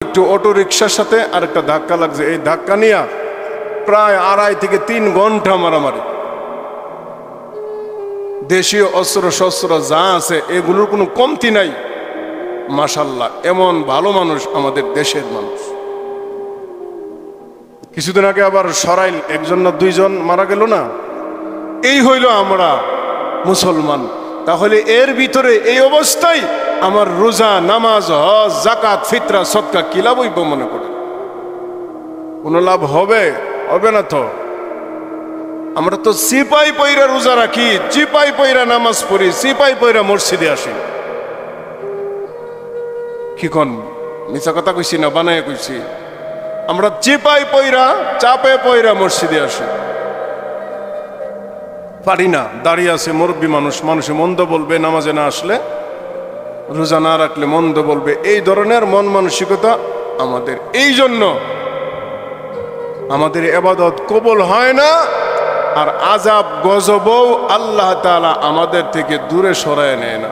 একটু অটো রিক্সার সাথে আর একটা ধাক্কা লাগছে, এই ধাক্কা নিয়ে প্রায় 2.5 থেকে 3 ঘন্টা মারামারি। দেশীয় অস্ত্র শস্ত্র যা আছে এগুলোর কোনো কমতি নাই। মাশাআল্লাহ, এমন ভালো মানুষ আমাদের দেশের মানুষ। কিছুদিন আগে আবার সরাইল 1 না 2 জন মারা গেল না? এই হইল আমরা মুসলমান। তাহলে এর ভিতরে এই অবস্থায় আমার রোজা, নামাজ, হজ, যাকাত, ফিতরা, সদকা কি লাভ হইব মনে করে? কোনো লাভ হবে? হবে না তো। আমরা তো সিপাই পয়রা রোজা রাখি, চিপাই পয়রা নামাজ পড়ি, সিপাই পয়রা মসজিদে আসি। কি কন, মিছা কথা কইছি না বানায় কইছি? আমরা চিপাই পয়রা, চাপে পয়রা মসজিদে আসি। পারি না, দাঁড়িয়ে আছে মুরব্বী মানুষ, মানুষে মন্দ বলবে নামাজে না আসলে, রোজা না রাখলে মন্দ বলবে, এই ধরনের মন মানসিকতা আমাদের। এই জন্য আমাদের ইবাদত কবুল হয় না, আর আযাব গজবও আল্লাহ তাআলা আমাদের থেকে দূরে সরায় নেয় না।